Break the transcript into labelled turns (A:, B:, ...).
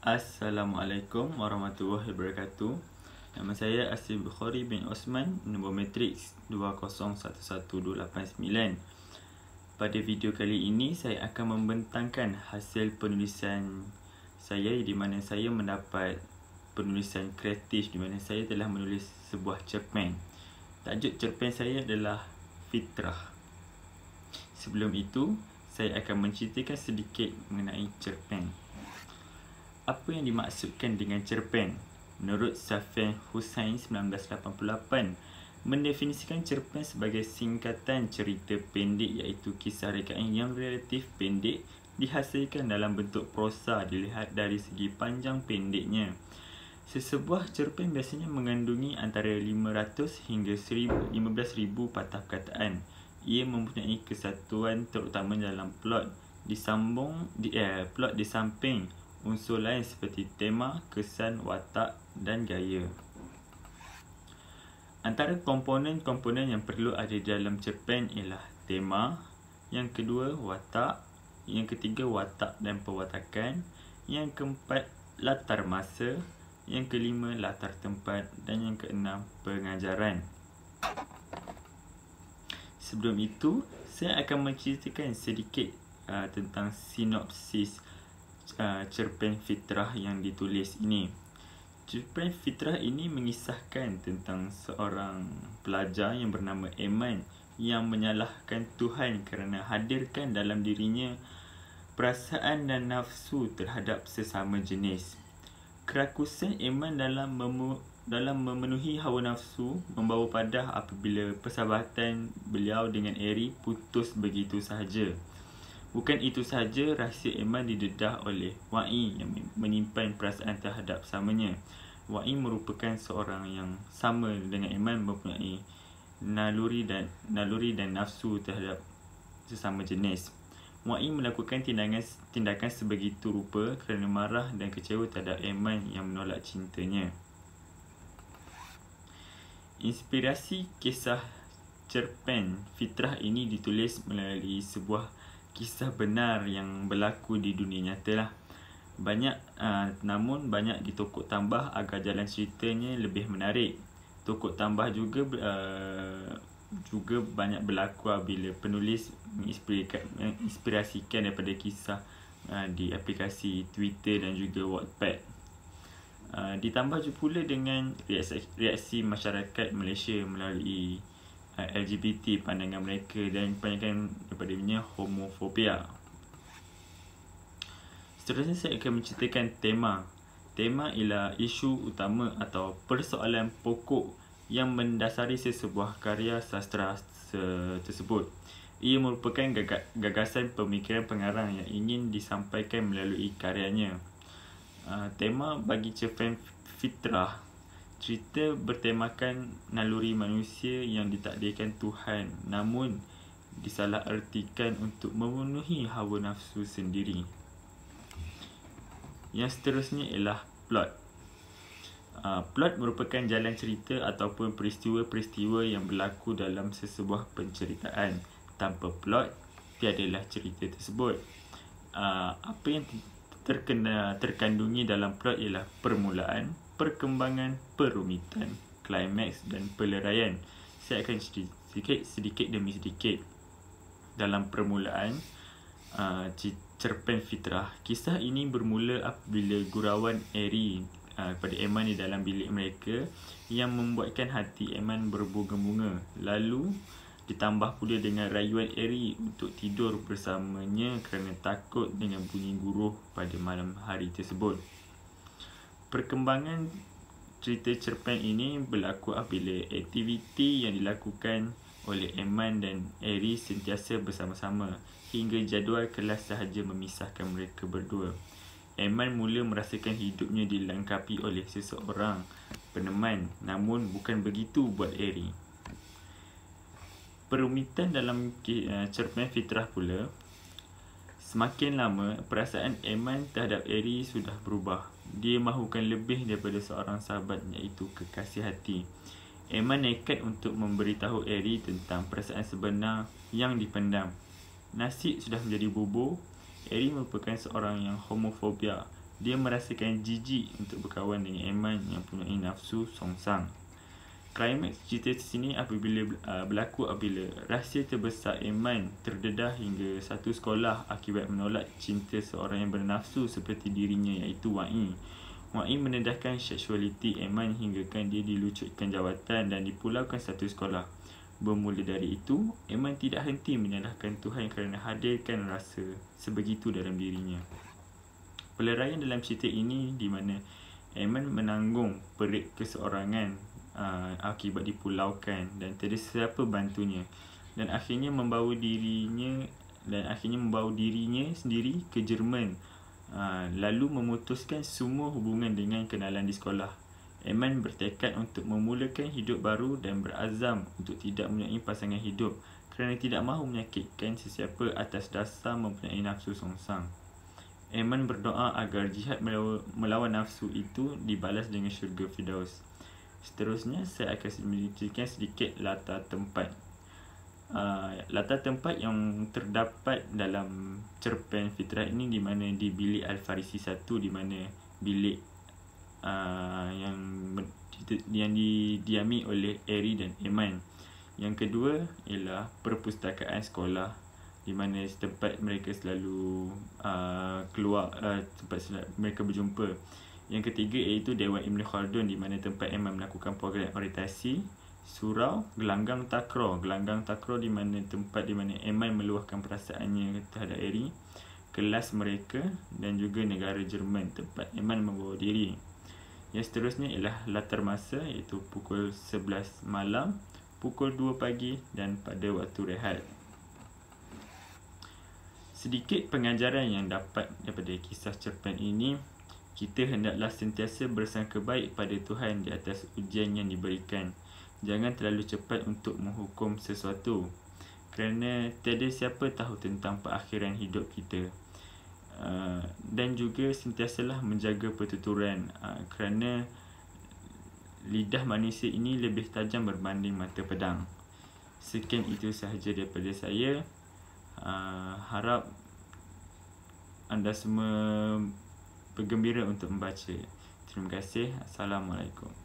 A: Assalamualaikum warahmatullahi wabarakatuh. Nama saya Asif Bukhari bin Osman, nombor matriks 2011289. Pada video kali ini saya akan membentangkan hasil penulisan saya di mana saya mendapat penulisan kreatif di mana saya telah menulis sebuah cerpen. Tajuk cerpen saya adalah Fitrah. Sebelum itu, saya akan menceritakan sedikit mengenai cerpen. Apa yang dimaksudkan dengan cerpen? Menurut Safian Hussain 1988, mendefinisikan cerpen sebagai singkatan cerita pendek iaitu kisah rekaan yang relatif pendek dihasilkan dalam bentuk prosa dilihat dari segi panjang pendeknya. Sesebuah cerpen biasanya mengandungi antara 500 hingga 15,000 patah perkataan. Ia mempunyai kesatuan terutama dalam plot di samping unsur lain seperti tema, kesan, watak dan gaya. Antara komponen-komponen yang perlu ada dalam cerpen ialah tema, yang kedua watak, yang ketiga watak dan perwatakan, yang keempat latar masa, yang kelima latar tempat dan yang keenam pengajaran. Sebelum itu, saya akan menceritakan sedikit tentang sinopsis cerpen Fitrah yang ditulis ini. Cerpen Fitrah ini mengisahkan tentang seorang pelajar yang bernama Eman yang menyalahkan Tuhan kerana hadirkan dalam dirinya perasaan dan nafsu terhadap sesama jenis. Kerakusan Eman dalam memenuhi hawa nafsu membawa padah apabila persahabatan beliau dengan Eri putus begitu sahaja. Bukan itu sahaja, rahsia Eman didedah oleh Wa'i yang menyimpan perasaan terhadap samanya. Wa'i merupakan seorang yang sama dengan Eman mempunyai naluri dan nafsu terhadap sesama jenis. Wa'i melakukan tindakan sebegitu rupa kerana marah dan kecewa terhadap Eman yang menolak cintanya. Inspirasi kisah cerpen Fitrah ini ditulis melalui sebuah kisah benar yang berlaku di dunia nyata lah. Namun banyak ditokok tambah agar jalan ceritanya lebih menarik. Tokok tambah juga banyak berlaku bila penulis menginspirasikan daripada kisah di aplikasi Twitter dan juga Wattpad. Ditambah juga pula dengan reaksi masyarakat Malaysia melalui LGBT pandangan mereka dan kebanyakan daripadanya homofobia. Seterusnya saya akan menceritakan tema. Tema ialah isu utama atau persoalan pokok yang mendasari sesebuah karya sastera tersebut. Ia merupakan gagasan pemikiran pengarang yang ingin disampaikan melalui karyanya. Tema bagi cerpen Fitrah. Cerita bertemakan naluri manusia yang ditakdirkan Tuhan namun disalahartikan untuk memenuhi hawa nafsu sendiri. Yang seterusnya ialah plot. Plot merupakan jalan cerita ataupun peristiwa-peristiwa yang berlaku dalam sesebuah penceritaan. Tanpa plot, tiadalah cerita tersebut. Apa yang terkandungi dalam plot ialah permulaan, perkembangan, perumitan, klimaks dan peleraian. Saya akan sedikit demi sedikit. Dalam permulaan cerpen Fitrah, kisah ini bermula apabila gurauan Eri kepada Eman di dalam bilik mereka yang membuatkan hati Eman berbunga-bunga. Lalu ditambah pula dengan rayuan Eri untuk tidur bersamanya kerana takut dengan bunyi guruh pada malam hari tersebut. Perkembangan cerita cerpen ini berlaku apabila aktiviti yang dilakukan oleh Eman dan Eri sentiasa bersama-sama hingga jadual kelas sahaja memisahkan mereka berdua. Eman mula merasakan hidupnya dilengkapi oleh seseorang peneman, namun bukan begitu buat Eri. Perumitan dalam cerpen Fitrah pula. Semakin lama, perasaan Eman terhadap Eri sudah berubah. Dia mahukan lebih daripada seorang sahabat iaitu kekasih hati. Eman nekat untuk memberitahu Eri tentang perasaan sebenar yang dipendam. Nasib sudah menjadi bubur. Eri merupakan seorang yang homofobia Dia merasakan jijik untuk berkawan dengan Aiman yang punya nafsu songsang. Klimaks cerita di sini berlaku apabila rahsia terbesar Aiman terdedah hingga satu sekolah akibat menolak cinta seorang yang bernafsu seperti dirinya, iaitu Wai. Wai mendedahkan seksualiti Aiman hinggakan dia dilucutkan jawatan dan dipulaukan satu sekolah. Bermula dari itu, Aiman tidak henti menyalahkan Tuhan kerana hadirkan rasa sebegitu dalam dirinya. Peleraian dalam cerita ini di mana Aiman menanggung perit keseorangan akibat dipulaukan dan tiada siapa bantunya, dan akhirnya membawa dirinya sendiri ke Jerman, lalu memutuskan semua hubungan dengan kenalan di sekolah. Aiman bertekad untuk memulakan hidup baru dan berazam untuk tidak mempunyai pasangan hidup kerana tidak mahu menyakitkan sesiapa atas dasar mempunyai nafsu songsang. Aiman berdoa agar jihad melawan nafsu itu dibalas dengan syurga Firdaus. Seterusnya, saya akan menceritakan sedikit latar tempat. Latar tempat yang terdapat dalam cerpen Fitrah ini di mana di bilik Al-Farisi 1, di mana bilik yang didiami oleh Eri dan Aiman. Yang kedua ialah perpustakaan sekolah, di mana tempat mereka selalu tempat mereka berjumpa. Yang ketiga iaitu Dewan Ibn Khaldun, di mana tempat Aiman melakukan program orientasi. Surau Gelanggang Takraw di mana tempat di mana Aiman meluahkan perasaannya terhadap Eri. Kelas mereka dan juga negara Jerman, tempat Aiman membawa diri. Yang seterusnya ialah latar masa, iaitu pukul 11 malam, pukul 2 pagi dan pada waktu rehat. Sedikit pengajaran yang dapat daripada kisah cerpen ini. Kita hendaklah sentiasa bersangka baik pada Tuhan di atas ujian yang diberikan. Jangan terlalu cepat untuk menghukum sesuatu, kerana tiada siapa tahu tentang perakhiran hidup kita. Dan juga sentiasalah menjaga pertuturan, kerana lidah manusia ini lebih tajam berbanding mata pedang. Sekian itu sahaja daripada saya. Harap anda semua bergembira untuk membaca. Terima kasih. Assalamualaikum.